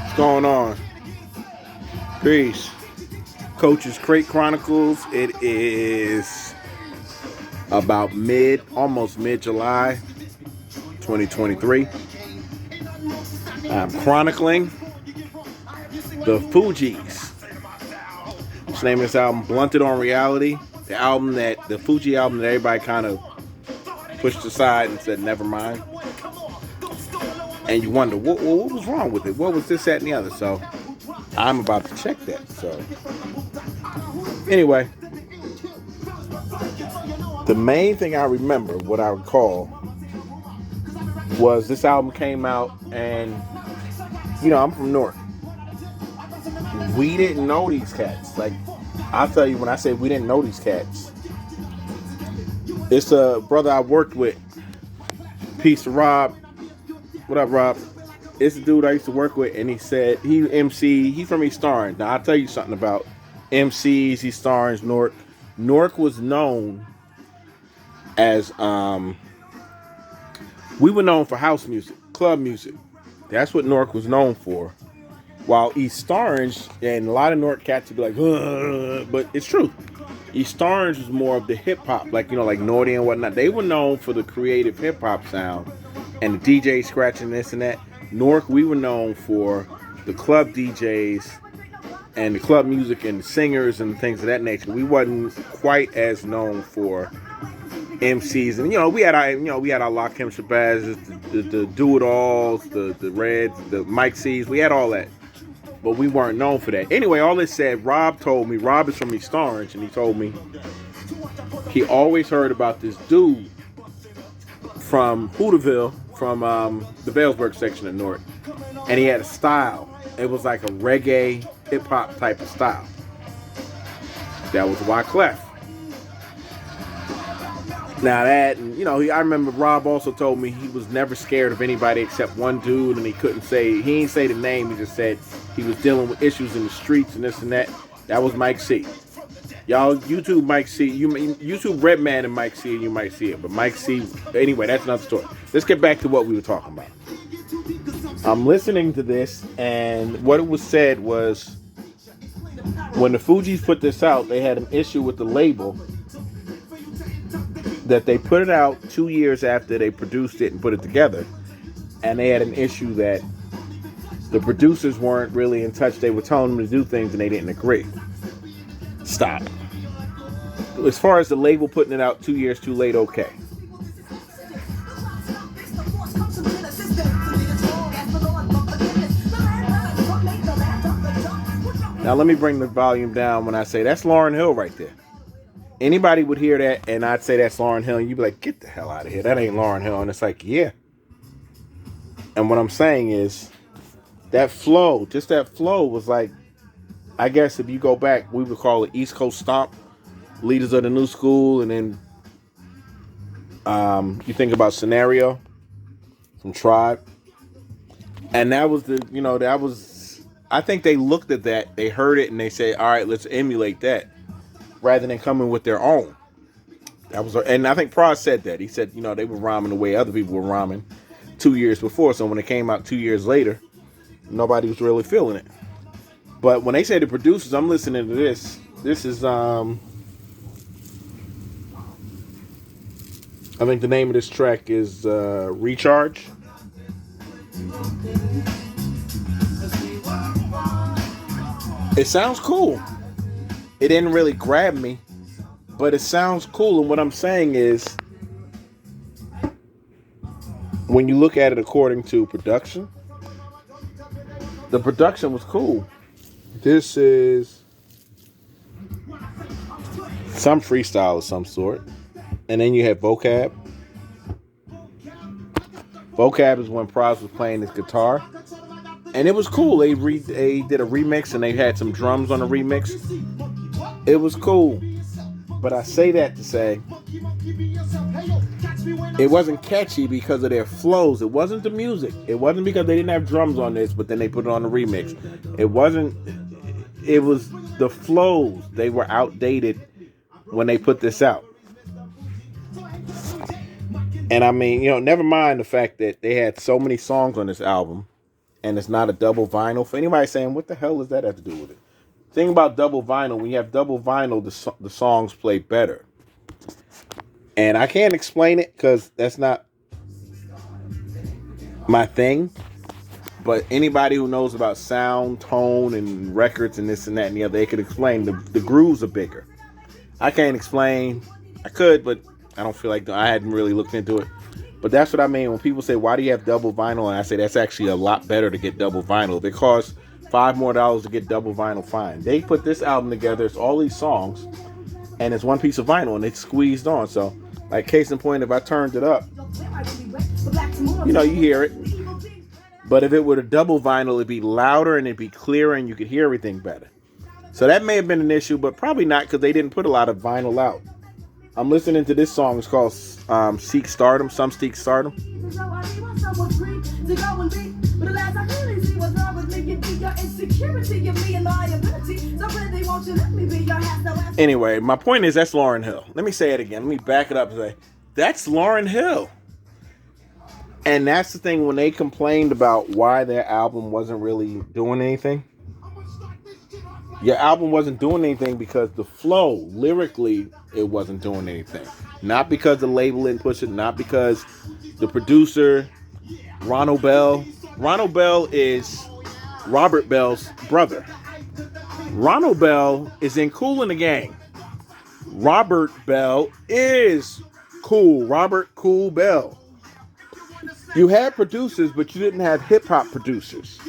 What's going on? Peace. Coach's Crate Chronicles. It is about almost mid-July, 2023. I'm chronicling the Fugees. What's the name of this album? Blunted on Reality. The Fugees album that everybody kind of pushed aside and said, never mind. And you wonder, what was wrong with it? What was this, that, and the other? So, I'm about to check that. So, anyway, the main thing I remember, what I recall, was this album came out, and, I'm from North. We didn't know these cats. Like, I'll tell you, when I say we didn't know these cats, it's a brother I worked with. Peace to Rob. What up, Rob? It's a dude I used to work with, and he said he's from East Orange. Now, I'll tell you something about MCs, East Orange, Newark. Newark was known as, we were known for house music, club music. That's what Newark was known for. While East Orange, and a lot of Newark cats would be like, but it's true. East Orange was more of the hip hop, like Naughty and whatnot. They were known for the creative hip hop sound and the DJ scratching this and that. Newark, we were known for the club DJs and the club music and the singers and things of that nature. We wasn't quite as known for MCs, and we had our Lakim Shabazz, the Do It Alls, the Reds, the Mike C's. We had all that. But we weren't known for that. Anyway, all this said, Rob told me, Rob is from East Orange, and he told me he always heard about this dude from Hooterville, from the Vailsburg section of North. And he had a style. It was like a reggae, hip-hop type of style. That was Wyclef. Now that, I remember Rob also told me he was never scared of anybody except one dude, and he didn't say the name, he just said he was dealing with issues in the streets and this and that. That was Mike C. Y'all, YouTube Mike C, YouTube Redman and Mike C, and you might see it. But Mike C, anyway, that's another story. Let's get back to what we were talking about. I'm listening to this, and what it was said was, when the Fugees put this out, they had an issue with the label, that they put it out 2 years after they produced it and put it together. And they had an issue that the producers weren't really in touch. They were telling them to do things and they didn't agree. Stop. As far as the label putting it out 2 years too late, okay. Now let me bring the volume down when I say that's Lauryn Hill right there. Anybody would hear that, and I'd say that's Lauryn Hill, and you'd be like, get the hell out of here. That ain't Lauryn Hill. And it's like, yeah. And what I'm saying is, that flow was like, I guess if you go back, we would call it East Coast Stomp, Leaders of the New School, and then you think about Scenario from Tribe. And that was I think they looked at that, they heard it, and they said, all right, let's emulate that, rather than coming with their own. And I think Prod said that. He said, they were rhyming the way other people were rhyming 2 years before. So when it came out 2 years later, nobody was really feeling it. But when they say the producers, I'm listening to this. This is, I think the name of this track is Recharge. It sounds cool. It didn't really grab me, but it sounds cool. And what I'm saying is, when you look at it according to production, the production was cool. This is some freestyle of some sort. And then you have Vocab. Vocab is when Proz was playing his guitar. And it was cool. They did a remix, and they had some drums on the remix. It was cool. But I say that to say, it wasn't catchy because of their flows. It wasn't the music. It wasn't because they didn't have drums on this, but then they put it on the remix. It was the flows. They were outdated when they put this out. And I mean, never mind the fact that they had so many songs on this album and it's not a double vinyl. For anybody saying, what the hell does that have to do with it? Thing about double vinyl, when you have double vinyl, the songs play better. And I can't explain it because that's not my thing. But anybody who knows about sound, tone, and records and this and that and the other, they could explain the grooves are bigger. I can't explain. I could, but I don't feel like I hadn't really looked into it. But that's what I mean when people say, why do you have double vinyl? And I say that's actually a lot better to get double vinyl. It costs $5 more to get double vinyl, fine. They put this album together, it's all these songs, and it's one piece of vinyl, and it's squeezed on. So, like, case in point, if I turned it up, you hear it. But if it were a double vinyl, it'd be louder and it'd be clearer and you could hear everything better. So that may have been an issue, but probably not because they didn't put a lot of vinyl out. I'm listening to this song. It's called Seek Stardom. Some Seek Stardom. Anyway, my point is that's Lauryn Hill. Let me say it again. Let me back it up and say, that's Lauryn Hill. And that's the thing when they complained about why their album wasn't really doing anything. Your album wasn't doing anything because the flow, lyrically, it wasn't doing anything. Not because the label didn't push it, not because the producer, Ronald Bell. Ronald Bell is Robert Bell's brother. Ronald Bell is in Kool and the Gang. Robert Bell is Cool. Robert Cool Bell. You had producers, but you didn't have hip-hop producers.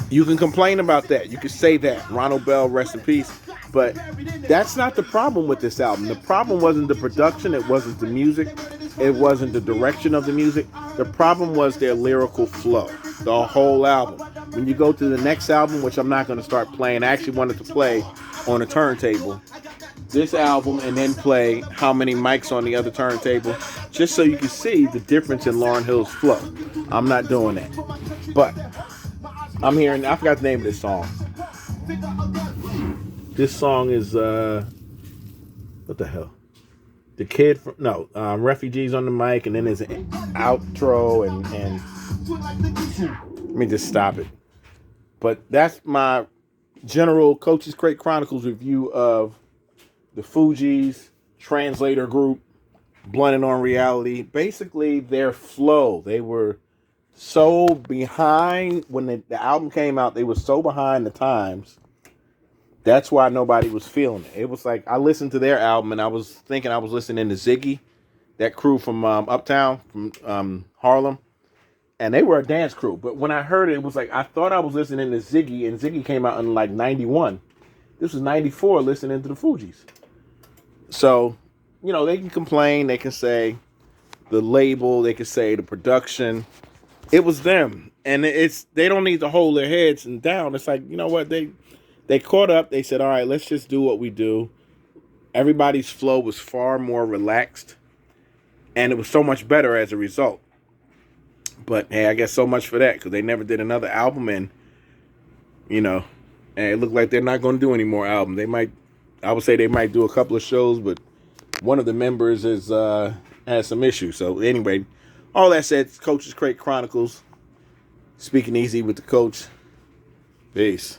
You can complain about that. You can say that. Ronald Bell, rest in peace. But that's not the problem with this album. The problem wasn't the production. It wasn't the music. It wasn't the direction of the music. The problem was their lyrical flow. The whole album. When you go to the next album, which I'm not going to start playing, I actually wanted to play on a turntable this album and then play How Many Mics on the Other Turntable, just so you can see the difference in Lauryn Hill's flow. I'm not doing that. But I'm hearing, I forgot the name of this song. This song is, what the hell? The Kid from, Refugees on the Mic, and then there's an outro, and let me just stop it. But that's my general Coach's Crate Chronicles review of the Fugees, Translator Group, Blunted on Reality. Basically, their flow. They were so behind when the album came out. They were so behind the times. That's why nobody was feeling it. It was like I listened to their album and I was thinking I was listening to Ziggy, that crew from Uptown, from Harlem. And they were a dance crew. But when I heard it, it was like I thought I was listening to Ziggy, and Ziggy came out in like 91. This was 94 listening to the Fugees. So, they can complain. They can say the label. They can say the production. It was them. And they don't need to hold their heads and down. It's like, you know what? They caught up. They said, all right, let's just do what we do. Everybody's flow was far more relaxed. And it was so much better as a result. But, hey, I guess so much for that. Because they never did another album. And, and it looked like they're not going to do any more albums. I would say they might do a couple of shows, but one of the members has some issues. So anyway, all that said, Coach's Crate Chronicles. Speaking easy with the coach. Peace.